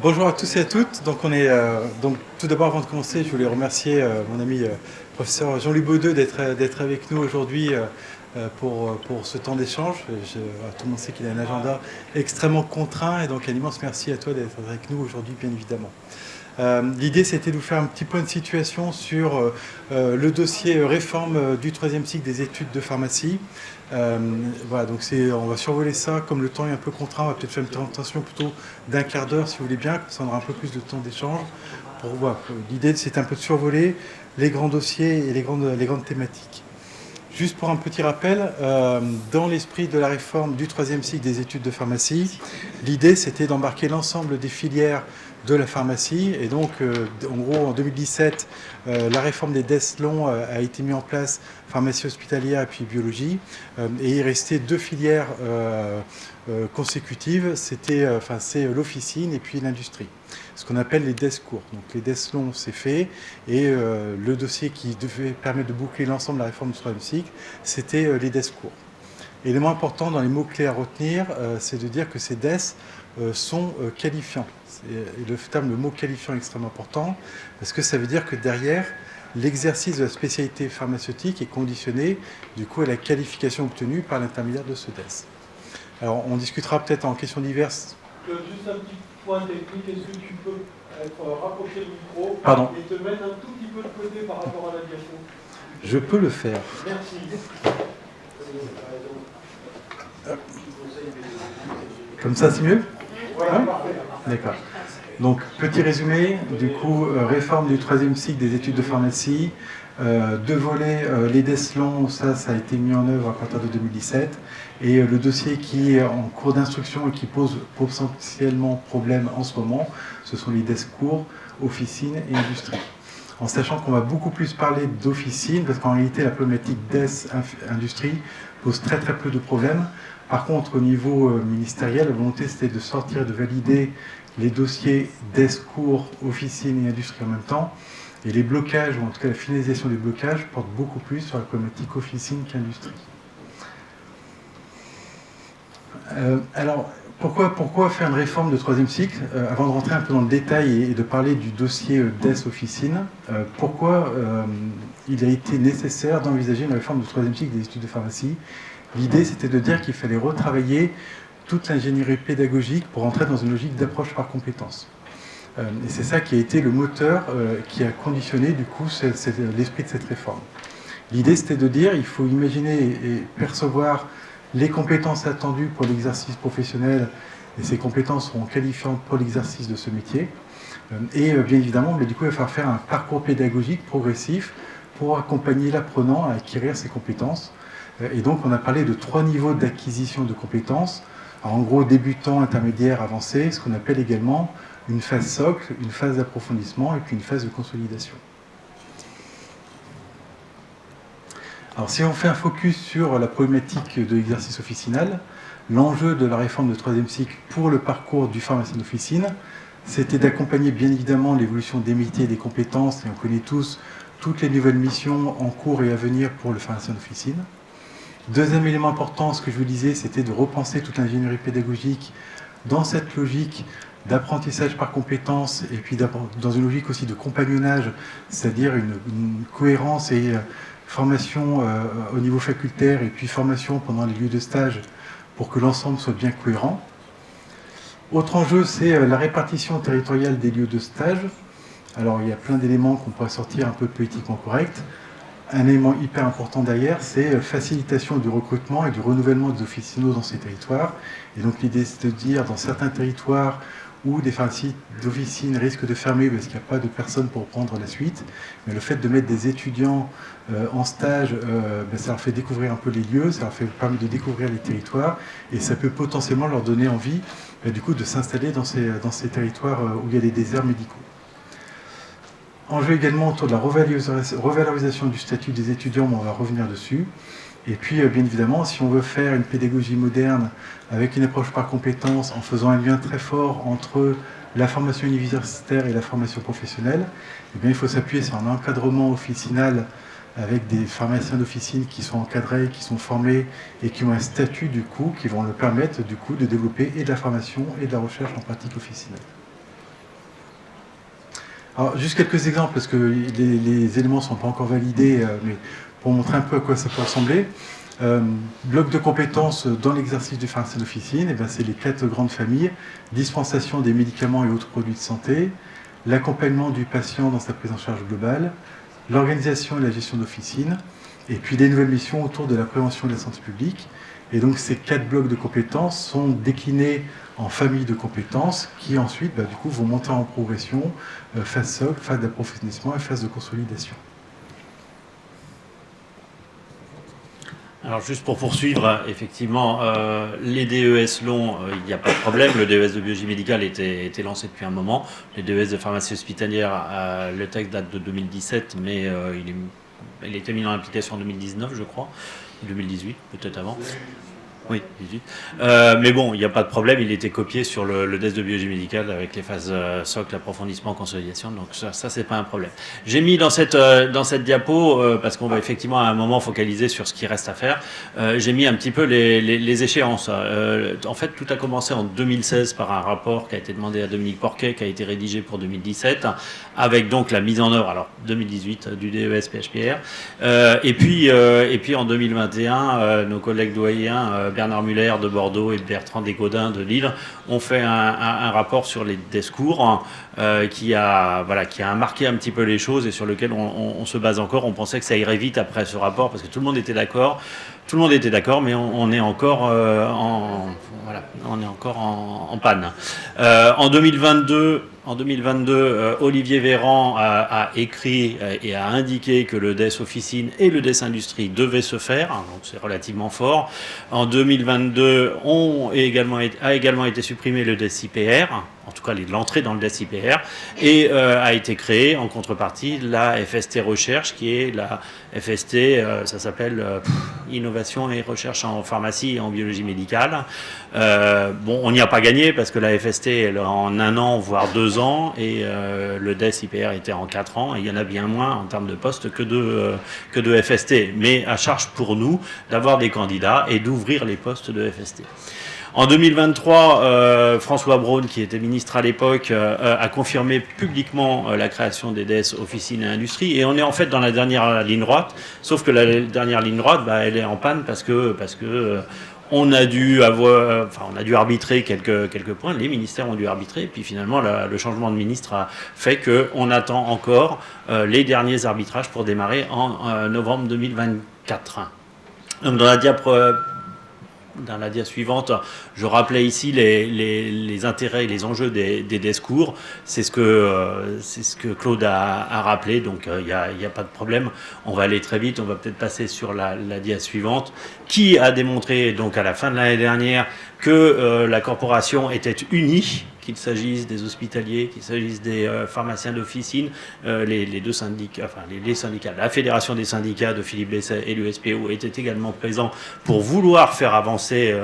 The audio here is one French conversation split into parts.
Bonjour à tous et à toutes. Donc donc tout d'abord avant de commencer, je voulais remercier mon ami professeur Jean-Louis Baudeux d'être avec nous aujourd'hui pour ce temps d'échange. Tout le monde sait qu'il a un agenda extrêmement contraint et donc un immense merci à toi d'être avec nous aujourd'hui, bien évidemment. L'idée, c'était de vous faire un petit point de situation sur le dossier réforme du troisième cycle des études de pharmacie. Voilà, donc on va survoler ça. Comme le temps est un peu contraint, on va peut-être faire une présentation plutôt d'un quart d'heure, si vous voulez bien, ça aura un peu plus de temps d'échange. Voilà, l'idée, c'est un peu de survoler les grands dossiers et les grandes thématiques. Juste pour un petit rappel, dans l'esprit de la réforme du troisième cycle des études de pharmacie, l'idée c'était d'embarquer l'ensemble des filières de la pharmacie. Et donc, en gros, en 2017, la réforme des DES-LON a été mise en place, pharmacie hospitalière et puis biologie. Et il restait deux filières consécutives, c'est l'officine et puis l'industrie, ce qu'on appelle les DES courts. Donc les DES longs, c'est fait, et le dossier qui devait permettre de boucler l'ensemble de la réforme du troisième cycle, c'était les DES courts. Élément important dans les mots-clés à retenir, c'est de dire que ces DES sont qualifiants. Le mot qualifiant est extrêmement important, parce que ça veut dire que derrière, l'exercice de la spécialité pharmaceutique est conditionné du coup à la qualification obtenue par l'intermédiaire de ce DES. Alors on discutera peut-être en questions diverses. Juste un petit point technique, est-ce que tu peux rapprocher le micro et te mettre un tout petit peu de côté par rapport à la diapo? Je peux le faire. Merci. Comme ça, c'est mieux? Voilà, parfait. D'accord. Donc, petit résumé, du coup, réforme du troisième cycle des études de pharmacie, deux volets, les DES-LON, ça a été mis en œuvre à partir de 2017, et le dossier qui est en cours d'instruction et qui pose potentiellement problème en ce moment, ce sont les DES courts, officine et industrie. En sachant qu'on va beaucoup plus parler d'officine, parce qu'en réalité, la problématique DES industrie pose très très peu de problèmes. Par contre, au niveau ministériel, la volonté c'était de sortir, de valider les dossiers DES courts, officine et industrie en même temps. Et les blocages, ou en tout cas la finalisation des blocages, porte beaucoup plus sur la problématique officine qu'industrie. Alors, pourquoi faire une réforme de troisième cycle? Avant de rentrer un peu dans le détail et de parler du dossier DES officine, pourquoi il a été nécessaire d'envisager une réforme du troisième cycle des études de pharmacie? L'idée, c'était de dire qu'il fallait retravailler toute l'ingénierie pédagogique pour entrer dans une logique d'approche par compétences. Et c'est ça qui a été le moteur qui a conditionné du coup l'esprit de cette réforme. L'idée, c'était de dire il faut imaginer et percevoir les compétences attendues pour l'exercice professionnel, et ces compétences seront qualifiantes pour l'exercice de ce métier. Et bien évidemment, du coup, il va falloir faire un parcours pédagogique progressif pour accompagner l'apprenant à acquérir ces compétences. Et donc, on a parlé de 3 niveaux d'acquisition de compétences. Alors, en gros, débutant, intermédiaire, avancé, ce qu'on appelle également une phase socle, une phase d'approfondissement et puis une phase de consolidation. Alors, si on fait un focus sur la problématique de l'exercice officinal, l'enjeu de la réforme de troisième cycle pour le parcours du pharmacien d'officine, c'était d'accompagner bien évidemment l'évolution des métiers et des compétences, et on connaît tous toutes les nouvelles missions en cours et à venir pour le pharmacien d'officine. Deuxième élément important, ce que je vous disais, c'était de repenser toute l'ingénierie pédagogique dans cette logique d'apprentissage par compétences et puis dans une logique aussi de compagnonnage, c'est-à-dire une cohérence et formation au niveau facultaire et puis formation pendant les lieux de stage pour que l'ensemble soit bien cohérent. Autre enjeu, c'est la répartition territoriale des lieux de stage. Alors il y a plein d'éléments qu'on pourrait sortir un peu politiquement corrects. Un élément hyper important derrière, c'est facilitation du recrutement et du renouvellement des officinaux dans ces territoires. Et donc l'idée, c'est de dire, dans certains territoires où des pharmacies d'officine risquent de fermer parce qu'il n'y a pas de personnes pour prendre la suite, mais le fait de mettre des étudiants en stage, ça leur fait découvrir un peu les lieux, ça leur permet de découvrir les territoires, et ça peut potentiellement leur donner envie du coup, de s'installer dans ces territoires où il y a des déserts médicaux. Enjeu également autour de la revalorisation du statut des étudiants, mais on va revenir dessus. Et puis, bien évidemment, si on veut faire une pédagogie moderne avec une approche par compétences, en faisant un lien très fort entre la formation universitaire et la formation professionnelle, eh bien, il faut s'appuyer sur un encadrement officinal avec des pharmaciens d'officine qui sont encadrés, qui sont formés et qui ont un statut, du coup, qui vont leur permettre, du coup, de développer et de la formation et de la recherche en pratique officinale. Alors, juste quelques exemples, parce que les éléments ne sont pas encore validés, mais pour montrer un peu à quoi ça peut ressembler. Bloc de compétences dans l'exercice du pharmacien d'officine, eh c'est les 4 grandes familles: dispensation des médicaments et autres produits de santé, l'accompagnement du patient dans sa prise en charge globale, l'organisation et la gestion d'officine, et puis des nouvelles missions autour de la prévention de la santé publique. Et donc ces 4 blocs de compétences sont déclinés en familles de compétences qui ensuite du coup, vont monter en progression, phase socle, phase d'approfondissement et phase de consolidation. Alors juste pour poursuivre, effectivement, les DES longs, il n'y a pas de problème. Le DES de biologie médicale était lancé depuis un moment. Les DES de pharmacie hospitalière, le texte date de 2017, mais il a été mis en application en 2019, je crois. 2018, peut-être avant. Oui, 18. Mais bon, il n'y a pas de problème, il était copié sur le DES de biologie médicale avec les phases socle, approfondissement, consolidation, donc ça c'est pas un problème. J'ai mis dans cette diapo, parce qu'on va effectivement à un moment focaliser sur ce qui reste à faire, j'ai mis un petit peu les échéances. En fait, tout a commencé en 2016 par un rapport qui a été demandé à Dominique Porquet, qui a été rédigé pour 2017, avec donc la mise en œuvre, alors 2018, du DES PHPR, et puis en 2021, nos collègues doyens, Bernard Muller de Bordeaux et Bertrand Desgaudins de Lille ont fait un rapport sur les discours qui a marqué un petit peu les choses et sur lequel on se base encore. On pensait que ça irait vite après ce rapport parce que tout le monde était d'accord. Tout le monde était d'accord, mais on est encore en panne. En 2022, Olivier Véran a écrit et a indiqué que le DES Officine et le DES Industrie devaient se faire, donc c'est relativement fort. En 2022, a également été supprimé le DES IPR, en tout cas l'entrée dans le DES IPR, et a été créée en contrepartie la FST Recherche, qui est la FST, ça s'appelle Innovation et Recherche en pharmacie et en biologie médicale. On n'y a pas gagné parce que la FST elle en 1 an, voire 2 ans, et le DES IPR était en 4 ans, et il y en a bien moins en termes de postes que de FST. Mais à charge pour nous d'avoir des candidats et d'ouvrir les postes de FST. En 2023, François Braun, qui était ministre à l'époque, a confirmé publiquement la création des DES Officine et Industrie. Et on est en fait dans la dernière ligne droite, sauf que la dernière ligne droite, elle est en panne parce que on a dû arbitrer quelques points. Les ministères ont dû arbitrer. Et puis finalement, le changement de ministre a fait qu'on attend encore les derniers arbitrages pour démarrer en novembre 2024. Donc dans la dia suivante, je rappelais ici les intérêts et les enjeux des discours. C'est ce que Claude a rappelé, donc il n'y a pas de problème. On va aller très vite, on va peut-être passer sur la dia suivante, qui a démontré donc à la fin de l'année dernière que la corporation était unie, qu'il s'agisse des hospitaliers, qu'il s'agisse des pharmaciens d'officine, les deux syndicats, les syndicats, la fédération des syndicats de Philippe Besset et l'USPO étaient également présents pour vouloir faire avancer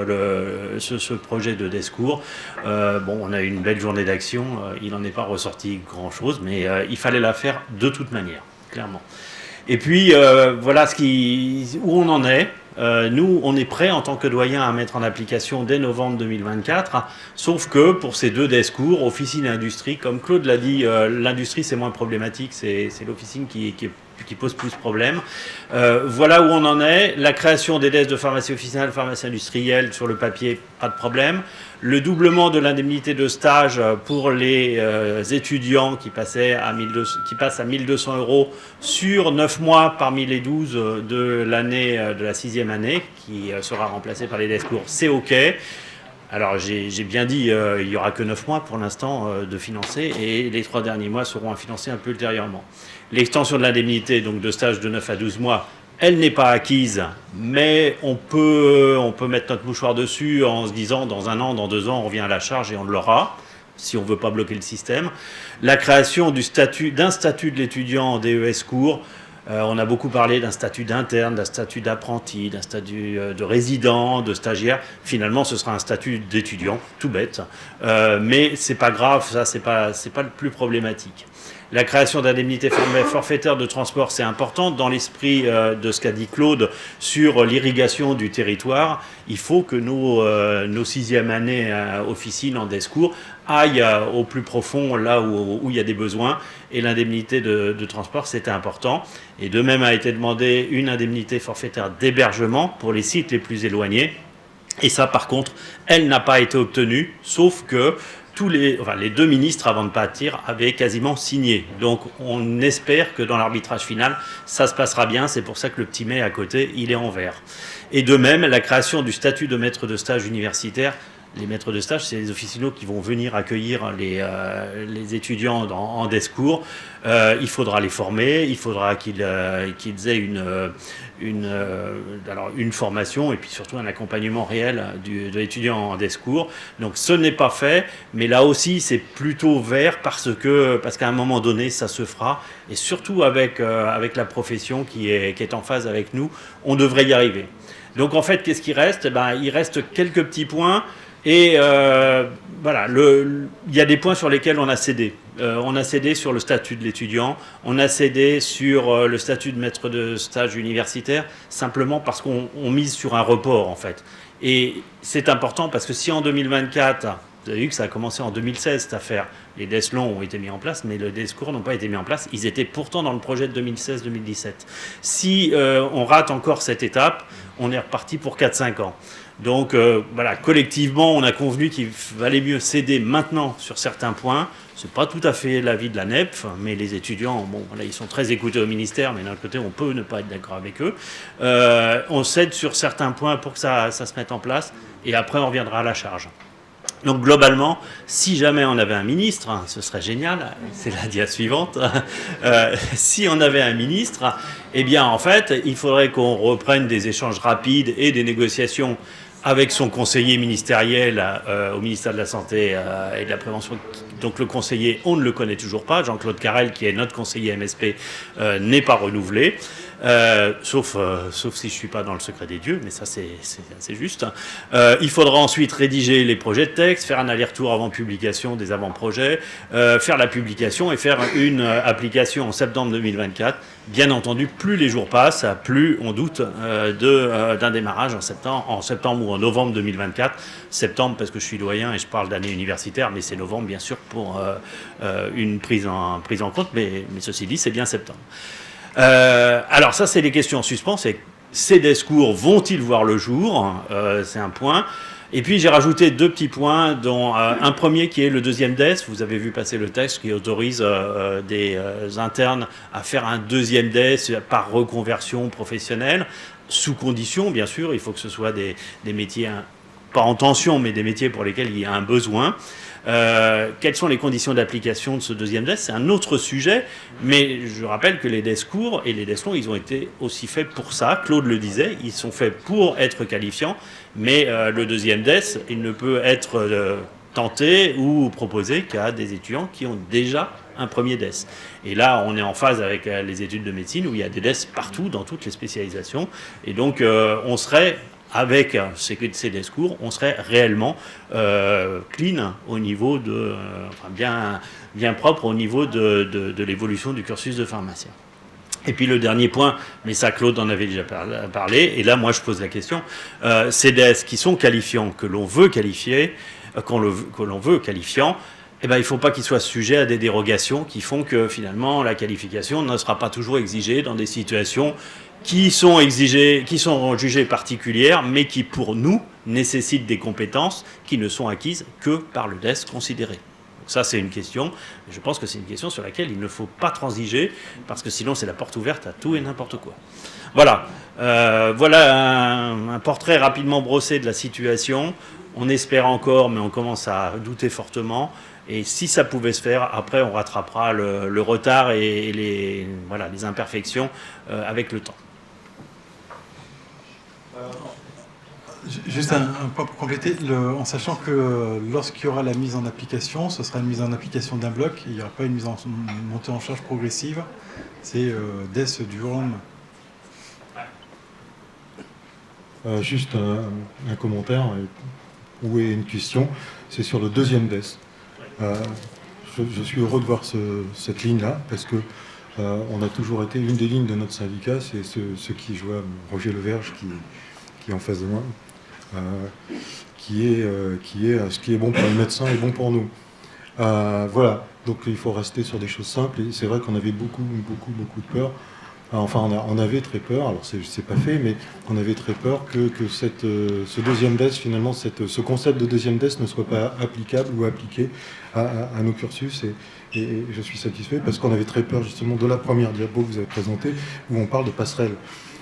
ce projet de discours. On a eu une belle journée d'action, il n'en est pas ressorti grand-chose, mais il fallait la faire de toute manière, clairement. Et puis, voilà où on en est. Nous, on est prêts en tant que doyen à mettre en application dès novembre 2024, sauf que pour ces 2 discours, officine et industrie, comme Claude l'a dit, l'industrie c'est moins problématique, c'est l'officine qui pose plus de problèmes. Voilà où on en est. La création des DES de pharmacie officinale, pharmacie industrielle, sur le papier, pas de problème. Le doublement de l'indemnité de stage pour les étudiants qui passent à 1 200 € sur 9 mois parmi les 12 de l'année de la 6e année, qui sera remplacée par les discours, c'est OK. Alors j'ai bien dit, il n'y aura que 9 mois pour l'instant de financer, et les 3 derniers mois seront à financer un peu ultérieurement. L'extension de l'indemnité donc de stage de 9 à 12 mois, elle n'est pas acquise, mais on peut mettre notre mouchoir dessus en se disant dans 1 an, dans 2 ans, on revient à la charge et on l'aura, si on ne veut pas bloquer le système. La création d'un statut de l'étudiant en DES court. On a beaucoup parlé d'un statut d'interne, d'un statut d'apprenti, d'un statut de résident, de stagiaire. Finalement, ce sera un statut d'étudiant, tout bête. Mais c'est pas grave, ça, c'est pas le plus problématique. La création d'indemnités forfaitaires de transport, c'est important. Dans l'esprit de ce qu'a dit Claude sur l'irrigation du territoire, il faut que nos sixième années officines en DESCOUR aillent au plus profond, là où il y a des besoins. Et l'indemnité de transport, c'était important. Et de même a été demandé une indemnité forfaitaire d'hébergement pour les sites les plus éloignés. Et ça, par contre, elle n'a pas été obtenue, sauf que les deux ministres, avant de partir, avaient quasiment signé. Donc, on espère que dans l'arbitrage final, ça se passera bien. C'est pour ça que le petit mais à côté, il est en vert. Et de même, la création du statut de maître de stage universitaire. Les maîtres de stage, c'est les officinaux qui vont venir accueillir les étudiants en DESCOUR. Il faudra les former, il faudra qu'ils aient une formation et puis surtout un accompagnement réel de l'étudiant en DESCOUR. Donc ce n'est pas fait, mais là aussi c'est plutôt vert parce qu'à un moment donné ça se fera et surtout avec la profession qui est en phase avec nous, on devrait y arriver. Donc en fait, qu'est-ce qui reste ? Il reste quelques petits points. Et voilà, il y a des points sur lesquels on a cédé. On a cédé sur le statut de l'étudiant, on a cédé sur le statut de maître de stage universitaire, simplement parce qu'on mise sur un report en fait. Et c'est important parce que si en 2024, vous avez vu que ça a commencé en 2016 cette affaire, les DESLON ont été mis en place, mais les DESCOUR n'ont pas été mis en place, ils étaient pourtant dans le projet de 2016-2017. Si on rate encore cette étape, on est reparti pour 4-5 ans. Donc voilà, collectivement, on a convenu qu'il valait mieux céder maintenant sur certains points. Ce n'est pas tout à fait l'avis de la NEPF, mais les étudiants, bon, voilà, ils sont très écoutés au ministère, mais d'un autre côté, on peut ne pas être d'accord avec eux. On cède sur certains points pour que ça se mette en place, et après, on reviendra à la charge. Donc globalement, si jamais on avait un ministre, ce serait génial, c'est la dia suivante, si on avait un ministre, eh bien en fait, il faudrait qu'on reprenne des échanges rapides et des négociations avec son conseiller ministériel au ministère de la Santé et de la Prévention. Donc le conseiller, on ne le connaît toujours pas. Jean-Claude Carrel, qui est notre conseiller MSP, n'est pas renouvelé. Sauf si je ne suis pas dans le secret des dieux, mais ça c'est juste. Il faudra ensuite rédiger les projets de texte, faire un aller-retour avant publication des avant-projets, faire la publication et faire une application en septembre 2024. Bien entendu, plus les jours passent, plus on doute d'un démarrage en septembre ou en novembre 2024. Septembre parce que je suis doyen et je parle d'année universitaire, mais c'est novembre bien sûr pour une prise en compte, mais ceci dit, c'est bien septembre. Alors ça, c'est des questions en suspens. Ces DESCOUR vont-ils voir le jour ? C'est un point. Et puis j'ai rajouté deux petits points, dont un premier qui est le deuxième DES. Vous avez vu passer le texte qui autorise des internes à faire un deuxième DES par reconversion professionnelle, sous condition, bien sûr. Il faut que ce soit des métiers, pas en tension, mais des métiers pour lesquels il y a un besoin. Quelles sont les conditions d'application de ce deuxième DES ? C'est un autre sujet, mais je rappelle que les DESCOUR et les DESLON, ils ont été aussi faits pour ça. Claude le disait, ils sont faits pour être qualifiants, mais le deuxième DES, il ne peut être tenté ou proposé qu'à des étudiants qui ont déjà un premier DES. Et là, on est en phase avec les études de médecine, où il y a des DES partout, dans toutes les spécialisations, et donc on serait... Avec ces DESCOUR, on serait réellement clean au niveau bien propre au niveau de l'évolution du cursus de pharmacien. Et puis le dernier point, mais ça Claude en avait déjà parlé, et là moi je pose la question, ces DES qui sont qualifiants, que l'on veut qualifier, qualifiant, eh ben, il ne faut pas qu'ils soient sujets à des dérogations qui font que finalement la qualification ne sera pas toujours exigée dans des situations qui sont jugées particulières, mais qui pour nous nécessitent des compétences qui ne sont acquises que par le DES considéré. Donc ça c'est une question, je pense que c'est une question sur laquelle il ne faut pas transiger, parce que sinon c'est la porte ouverte à tout et n'importe quoi. Voilà, un portrait rapidement brossé de la situation. On espère encore, mais on commence à douter fortement. Et si ça pouvait se faire, après on rattrapera le retard et les imperfections avec le temps. Juste un point pour compléter, en sachant que lorsqu'il y aura la mise en application, ce sera une mise en application d'un bloc, il n'y aura pas une montée en charge progressive, c'est DES du jour au lendemain. Juste un commentaire ou une question, c'est sur le deuxième DES. je suis heureux de voir cette ligne-là, parce que on a toujours été, une des lignes de notre syndicat, c'est ce qui, je vois Roger Leverge qui est en face de moi, qui est ce qui est bon pour les médecins est bon pour nous. Voilà, donc il faut rester sur des choses simples, et c'est vrai qu'on avait beaucoup de peur. Enfin, on avait très peur, alors c'est pas fait, mais on avait très peur que ce deuxième DES, finalement, ce concept de deuxième DES ne soit pas applicable ou appliqué à nos cursus, et je suis satisfait parce qu'on avait très peur justement de la première diapo que vous avez présentée, où on parle de passerelle.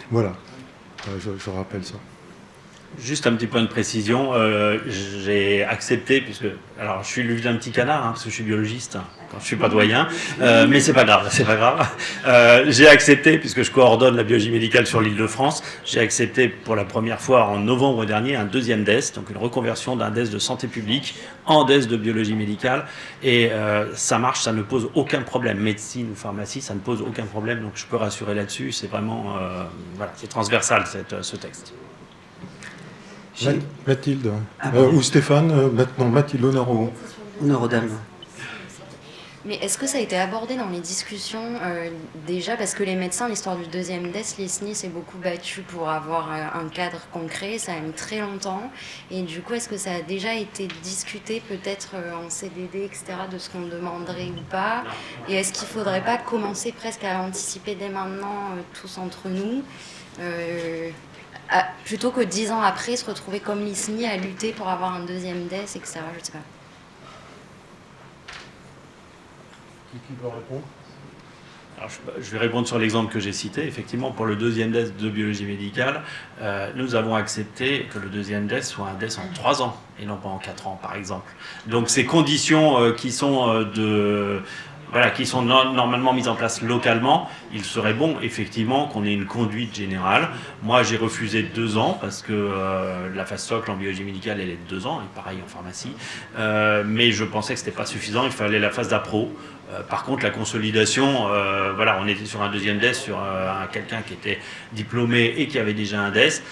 Voilà, je rappelle ça. Juste un petit point de précision, j'ai accepté, puisque, alors je suis le vilain petit canard, parce que je suis biologiste, quand je suis pas doyen, mais c'est pas grave, j'ai accepté, puisque je coordonne la biologie médicale sur l'Île-de-France, j'ai accepté pour la première fois en novembre dernier un deuxième DES, donc une reconversion d'un DES de santé publique en DES de biologie médicale, et ça marche, ça ne pose aucun problème, médecine ou pharmacie, ça ne pose aucun problème, donc je peux rassurer là-dessus, c'est vraiment, voilà, c'est transversal ce texte. Mathilde, ou Stéphane, non, Mathilde, honneur aux dames. Mais est-ce que ça a été abordé dans les discussions déjà, parce que les médecins, l'histoire du deuxième DES, l'ISNI s'est beaucoup battu pour avoir un cadre concret, ça a mis très longtemps, et du coup est-ce que ça a déjà été discuté peut-être en CDD, etc., de ce qu'on demanderait ou pas, et est-ce qu'il ne faudrait pas commencer presque à anticiper dès maintenant tous entre nous, plutôt que 10 ans après se retrouver comme l'ISNI à lutter pour avoir un deuxième DES, etc., je ne sais pas. Qui peut répondre? Alors, je vais répondre sur l'exemple que j'ai cité. Effectivement, pour le deuxième DES de biologie médicale, nous avons accepté que le deuxième DES soit un DES en 3 ans et non pas en 4 ans, par exemple. Donc, ces conditions qui sont normalement mises en place localement, il serait bon, effectivement, qu'on ait une conduite générale. Moi, j'ai refusé 2 ans, parce que la phase socle en biologie médicale, elle est de 2 ans, et pareil en pharmacie. Mais je pensais que ce n'était pas suffisant, il fallait la phase d'appro. Par contre, la consolidation, on était sur un deuxième DES, sur quelqu'un qui était diplômé et qui avait déjà un DES.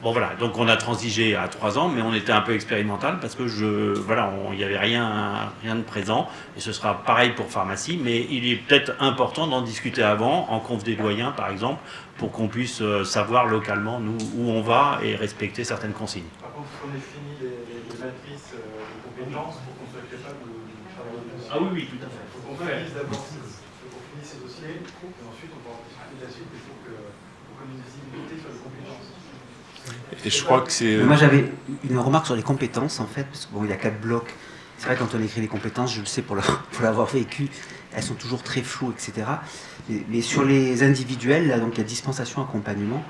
Donc on a transigé à 3 ans, mais on était un peu expérimental parce que il n'y avait rien de présent, et ce sera pareil pour pharmacie, mais il est peut-être important d'en discuter avant, en conf des doyens par exemple, pour qu'on puisse savoir localement nous où on va et respecter certaines consignes. Par contre, il faut qu'on ait fini les matrices de compétences pour qu'on soit capable de travailler le dossier. Ah oui, tout à fait. Il faut qu'on finisse d'abord ces dossiers, et ensuite on va en discuter de la suite, il faut qu'on ait une visibilité sur les compétences. Et je crois que c'est... Moi j'avais une remarque sur les compétences en fait, parce qu'il y a 4 blocs. C'est vrai, quand on écrit les compétences, je le sais pour l'avoir vécu, elles sont toujours très floues, etc. Mais sur les individuels, là, donc il y a dispensation, accompagnement.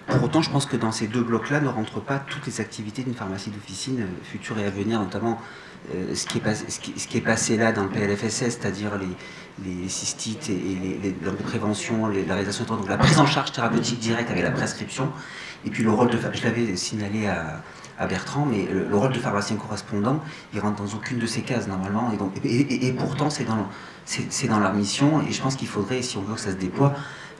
Pour autant, je pense que dans ces 2 blocs-là ne rentrent pas toutes les activités d'une pharmacie d'officine future et à venir, notamment ce qui est passé là dans le PLFSS, c'est-à-dire les cystites et la prévention, la réalisation de donc la prise en charge thérapeutique directe avec la prescription, et puis le rôle de, je l'avais signalé à Bertrand, mais le rôle de pharmacien correspondant, il rentre dans aucune de ces cases normalement, et pourtant c'est dans leur mission, et je pense qu'il faudrait, si on veut que ça se déploie,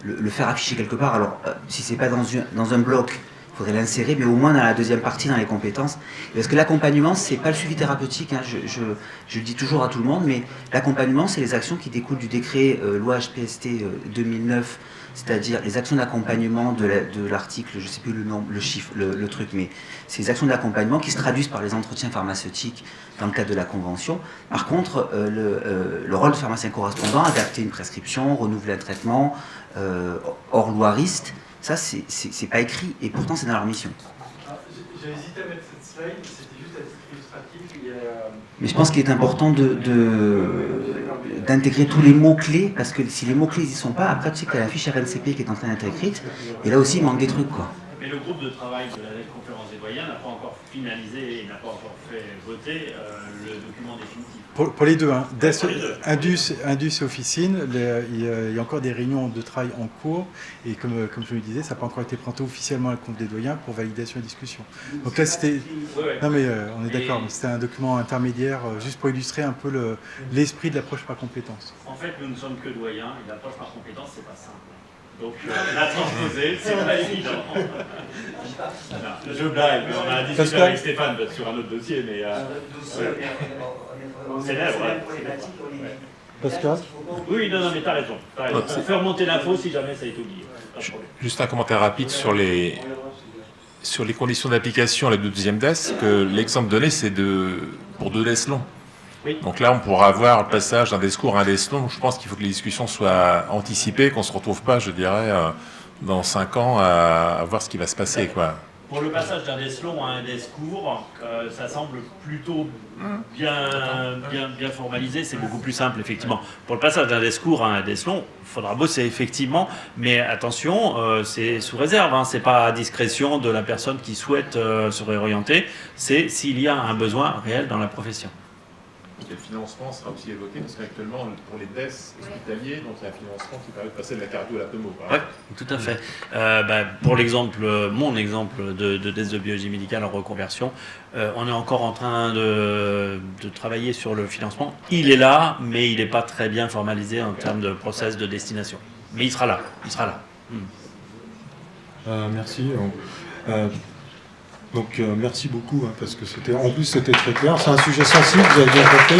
le faire afficher quelque part. Alors si c'est pas dans un bloc, il faudrait l'insérer, mais au moins dans la deuxième partie, dans les compétences, parce que l'accompagnement, c'est pas le suivi thérapeutique, hein, je le dis toujours à tout le monde, mais l'accompagnement, c'est les actions qui découlent du décret loi HPST 2009, c'est-à-dire les actions d'accompagnement de l'article, je ne sais plus le nom, le chiffre, le truc, mais c'est les actions d'accompagnement qui se traduisent par les entretiens pharmaceutiques dans le cadre de la convention. Par contre, le rôle de pharmacien correspondant, adapter une prescription, renouveler un traitement, hors loiriste, ça c'est pas écrit, et pourtant c'est dans leur mission. J'ai hésité à mettre cette slide, c'était juste à titre illustratif. Mais je pense qu'il est important d'intégrer tous les mots-clés, parce que si les mots-clés n'y sont pas, après tu sais que tu as la fiche RNCP qui est en train d'être écrite, et là aussi il manque des trucs, quoi. Mais le groupe de travail de la conférence des doyens n'a pas encore finalisé et n'a pas encore fait voter le document définitif. Pour les deux, hein. Indus et Officine, il y a encore des réunions de travail en cours, et comme je le disais, ça n'a pas encore été présenté officiellement à la conf des doyens pour validation et discussion. Donc là, c'était... Non mais on est d'accord, mais c'était un document intermédiaire, juste pour illustrer un peu l'esprit de l'approche par compétence. En fait, nous ne sommes que doyens, et l'approche par compétence, c'est pas simple. Donc la transposer, c'est pas évident. Je blague, mais on a discuté avec Stéphane sur un autre dossier, mais... Célèbre, ouais. problématique. Pascal? Oui, non, mais t'as raison. On fait remonter l'info si jamais ça a été oublié. Pas de problème. Juste un commentaire rapide sur les conditions d'application à la deuxième DES, que l'exemple donné, c'est pour 2 DES longs. Oui. Donc là, on pourra avoir le passage d'un DES court à un DES long. Je pense qu'il faut que les discussions soient anticipées, qu'on ne se retrouve pas, je dirais, dans 5 ans à voir ce qui va se passer, quoi. Pour le passage d'un DES long à un DES court, ça semble plutôt bien formalisé, c'est beaucoup plus simple, effectivement. Pour le passage d'un DES court à un DES long, il faudra bosser, effectivement, mais attention, c'est sous réserve, hein, c'est pas à discrétion de la personne qui souhaite se réorienter, c'est s'il y a un besoin réel dans la profession. Et le financement sera aussi évoqué, parce qu'actuellement, pour les DES hospitaliers, donc il y a un financement qui permet de passer de la cardio à la pneumo. Oui, tout à fait. Pour mon exemple de DES de biologie médicale en reconversion, on est encore en train de travailler sur le financement. Il est là, mais il n'est pas très bien formalisé en termes de process de destination. Mais il sera là. Merci. Donc merci beaucoup, hein, parce que c'était très clair. C'est un sujet sensible, vous avez bien compris.